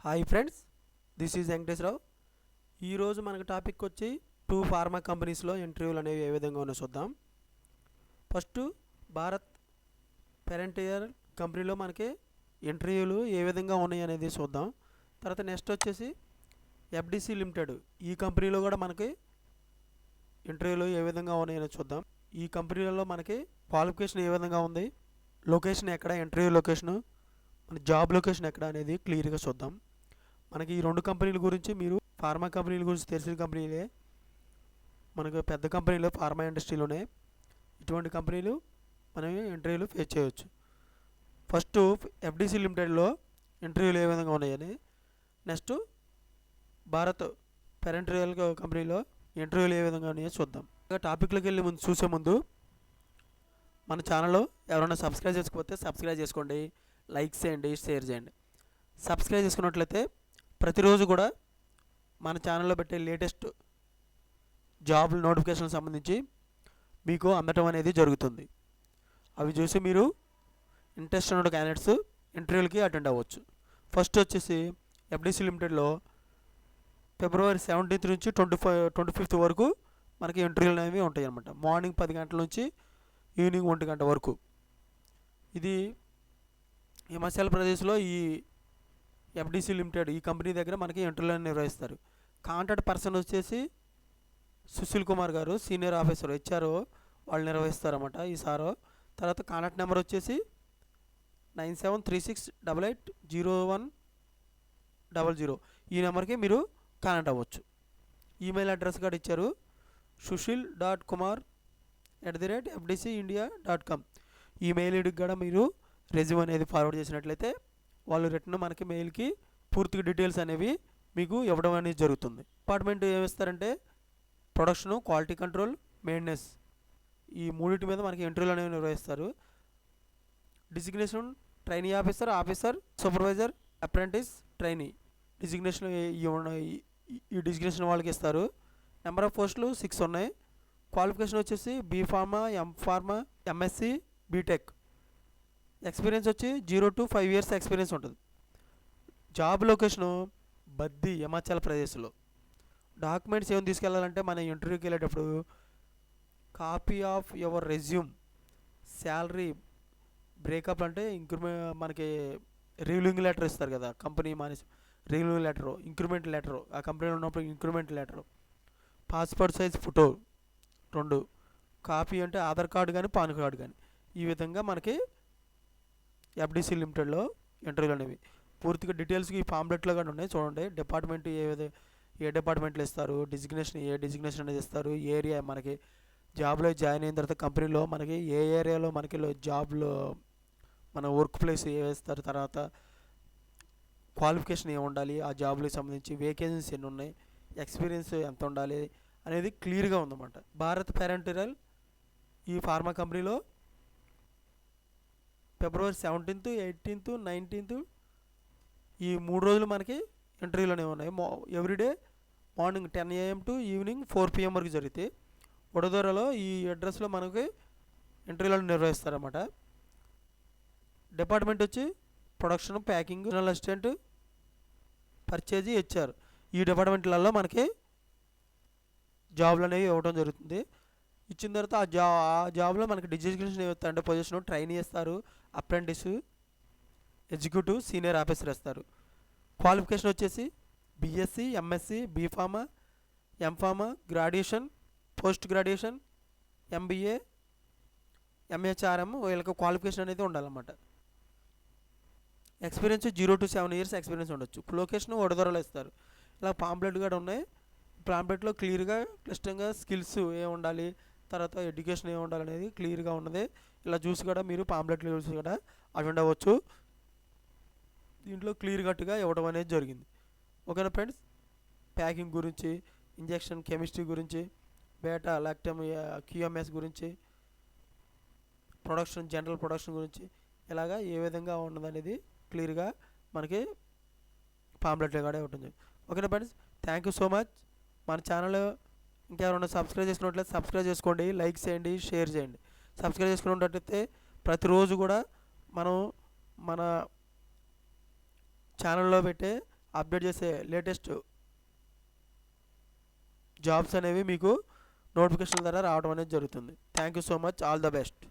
Hi friends, this is Venkateswararao. ఈరోజు మనకు topic వచ్చి 2 ఫార్మా కంపెనీస్లో ఇంటర్వ్యూలు అనేవి ఏ విధంగా ఉన్నో చూద్దాం. ఫస్ట్ భారత్ పెరెంటియర్ కంపెనీలో మనకి ఇంటర్వ్యూలు ఏ విధంగా ఉన్నాయి అనేది చూద్దాం. తర్వాత నెక్స్ట్ వచ్చేసి ఎఫ్డిసి లిమిటెడ్, ఈ కంపెనీలో కూడా మనకి ఇంటర్వ్యూలు ఏ విధంగా ఉన్నాయని చూద్దాం. ఈ కంపెనీలలో మనకి క్వాలిఫికేషన్ ఏ విధంగా ఉంది, లొకేషన్ ఎక్కడ, ఇంటర్వ్యూ లొకేషను, మన జాబ్ లొకేషన్ ఎక్కడ అనేది క్లియర్గా చూద్దాం. మనకి ఈ రెండు కంపెనీల గురించి, మీరు ఫార్మా కంపెనీల గురించి తెలిసిన కంపెనీలే, మనకు పెద్ద కంపెనీలు ఫార్మా ఇండస్ట్రీలోనే ఇటువంటి కంపెనీలు మనం ఇంటర్వ్యూలు ఫేస్ చేయవచ్చు. ఫస్ట్ ఎఫ్డిసి లిమిటెడ్లో ఇంటర్వ్యూలు ఏ విధంగా ఉన్నాయని, నెక్స్ట్ భారత్ పెరెంటియర్ కంపెనీలో ఇంటర్వ్యూలు ఏ విధంగా ఉన్నాయో చూద్దాం. టాపిక్లోకి వెళ్ళి చూసే ముందు మన ఛానల్లో ఎవరైనా సబ్స్క్రైబ్ చేసుకోకపోతే సబ్స్క్రైబ్ చేసుకోండి, లైక్ చేయండి, షేర్ చేయండి. సబ్స్క్రైబ్ చేసుకున్నట్లయితే ప్రతిరోజు కూడా మన ఛానల్లో పెట్టే లేటెస్ట్ జాబ్ నోటిఫికేషన్ సంబంధించి మీకు అందటం అనేది జరుగుతుంది. అవి చూసి మీరు ఇంట్రెస్ట్ ఉన్న క్యాండిడేట్స్ ఇంటర్వ్యూలకి అటెండ్ అవ్వచ్చు. ఫస్ట్ వచ్చేసి ఎఫ్డిసి లిమిటెడ్లో ఫిబ్రవరి 17 నుంచి 25 వరకు మనకి ఇంటర్వ్యూలు అనేవి ఉంటాయి అన్నమాట. మార్నింగ్ 10 గంటల నుంచి ఈవినింగ్ 1 గంట వరకు. ఇది హిమాచల్ ప్రదేశ్లో ఈ ఎఫ్డిసి లిమిటెడ్ ఈ కంపెనీ దగ్గర మనకి ఇంటర్వ్యూలను నిర్వహిస్తారు. కాంటాక్ట్ పర్సన్ వచ్చేసి సుశీల్ కుమార్ గారు, సీనియర్ ఆఫీసర్ హెచ్ఆర్, వాళ్ళు నిర్వహిస్తారన్నమాట ఈ సారు. తర్వాత కాంటాక్ట్ నెంబర్ వచ్చేసి 9736880100. ఈ నెంబర్కి మీరు కాంటాక్ట్ అవ్వచ్చు. ఈమెయిల్ అడ్రస్ కూడా ఇచ్చారు, sushil.kumar@fdcindia.com. ఈమెయిల్ ఐడికి కూడా మీరు రెజ్యూమ్ అనేది ఫార్వర్డ్ చేసినట్లయితే వాళ్ళు రిటర్న్ మనకి మెయిల్కి పూర్తిగా డీటెయిల్స్ అనేవి మీకు ఇవ్వడం అనేది జరుగుతుంది. డిపార్ట్మెంట్ ఏమిస్తారంటే ప్రొడక్షన్, క్వాలిటీ కంట్రోల్, మెయింటెనెన్స్, ఈ మూడింటి మీద మనకి ఇంటర్వ్యూలు అనేవి నిర్వహిస్తారు. Designation trainee officer, officer, supervisor, apprentice, trainee designation ఈ డిజిగ్నేషన్ వాళ్ళకి ఇస్తారు. నెంబర్ ఆఫ్ పోస్టులు 6 ఉన్నాయి. క్వాలిఫికేషన్ వచ్చేసి B pharma, M pharma, MSc, BTech. Experience వచ్చి 0 to 5 years ఎక్స్పీరియన్స్ ఉంటుంది. జాబ్ లొకేషను బద్ది, హిమాచల్ ప్రదేశ్లో. డాక్యుమెంట్స్ ఏమైనా తీసుకెళ్ళాలంటే మన ఇంటర్వ్యూకి వెళ్ళేటప్పుడు copy of your resume, salary breakup అంటే మనకి రివ్యూయింగ్ లెటర్ ఇస్తారు కదా కంపెనీ, మానేసి రివ్యూయింగ్ లెటరు, ఇంక్రిమెంట్ లెటరు, ఆ కంపెనీలో ఉన్నప్పుడు increment letter, passport size photo 2 copy, అంటే ఆధార్ కార్డు కానీ పాన్ కార్డు కానీ. ఈ విధంగా మనకి ఎఫ్డిసి లిమిటెడ్లో ఇంటర్వ్యూలు అనేవి పూర్తిగా డీటెయిల్స్కి ఈ పాంప్లెట్లో కూడా ఉన్నాయి చూడండి. డిపార్ట్మెంట్ ఏ డిపార్ట్మెంట్లో ఇస్తారు, డిజిగ్నేషన్ ఏ డిజిగ్నేషన్ అనేది ఇస్తారు, ఏరియా మనకి జాబ్లో జాయిన్ అయిన తర్వాత కంపెనీలో మనకి ఏ ఏరియాలో మనకి జాబ్లో మన వర్క్ ప్లేస్ ఏ ఇస్తారు, తర్వాత క్వాలిఫికేషన్ ఏమి ఉండాలి, ఆ జాబ్కి సంబంధించి వేకెన్సీస్ ఎన్ని ఉన్నాయి, ఎక్స్పీరియన్స్ ఎంత ఉండాలి అనేది క్లియర్గా ఉందన్నమాట. భారత్ పెరెంటియర్ ఈ ఫార్మా కంపెనీలో ఫిబ్రవరి 17th, 18th, 19th ఈ 3 రోజులు మనకి ఇంటర్వ్యూలు అనేవి ఉన్నాయి. Everyday morning 10 AM to evening 4 PM వరకు జరుగుతాయి. వడోదరాలో ఈ అడ్రస్లో మనకి ఇంటర్వ్యూలను నిర్వహిస్తారన్నమాట. డిపార్ట్మెంట్ వచ్చి production, packing, general assistant, purchase, HR. ఈ డిపార్ట్మెంట్లలో మనకి జాబ్లు అనేవి ఇవ్వడం జరుగుతుంది. ఇచ్చిన తర్వాత ఆ జాబ్లో మనకి డిజిగ్నేషన్ ఏమిస్తారంటే పొజిషన్ ట్రైనీ ఇస్తారు, అప్రెంటిస్, ఎగ్జిక్యూటివ్, సీనియర్ ఆఫీసర్ ఇస్తారు. క్వాలిఫికేషన్ వచ్చేసి BSc, MSc, B Pharma, MPharm, graduation, post graduation, MBA, MHRM, వీళ్ళకి క్వాలిఫికేషన్ అనేది ఉండాలన్నమాట. ఎక్స్పీరియన్స్ 0 to 7 years ఎక్స్పీరియన్స్ ఉండొచ్చు. లొకేషన్ వడోదరాలో ఇస్తారు. ఇలా పాంప్లెట్ కూడా ఉన్నాయి. పాంప్లెట్లో క్లియర్గా క్లిష్టంగా స్కిల్స్ ఏమి ఉండాలి, తర్వాత ఎడ్యుకేషన్ ఏమి ఉండాలి అనేది క్లియర్గా ఉన్నది. ఇలా చూసి కూడా మీరు పాంప్లెట్లు చూసి కూడా అటెండ్ అవ్వచ్చు. దీంట్లో క్లియర్ కట్గా ఇవ్వడం అనేది జరిగింది. ఓకేనా ఫ్రెండ్స్, ప్యాకింగ్ గురించి, ఇంజెక్షన్ కెమిస్ట్రీ గురించి, బేటా లాక్టమ్ క్యూఎంఎస్ గురించి, ప్రొడక్షన్, జనరల్ ప్రొడక్షన్ గురించి, ఇలాగా ఏ విధంగా ఉన్నదనేది క్లియర్గా మనకి పాంప్లెట్లో కూడా ఇవ్వడం జరిగింది. ఓకేనా friends, thank you so much. మన ఛానల్ ఇంకెవరైనా సబ్స్క్రైబ్ చేసుకున్నట్లయితే సబ్స్క్రైబ్ చేసుకోండి, లైక్ చేయండి, షేర్ చేయండి. సబ్స్క్రైబ్ చేసుకున్నట్లయితే ప్రతిరోజు కూడా మనం మన ఛానల్లో పెట్టే అప్డేట్ చేసే లేటెస్ట్ జాబ్స్ అనేవి మీకు నోటిఫికేషన్ ద్వారా రావడం అనేది జరుగుతుంది. Thank you so much. All the best.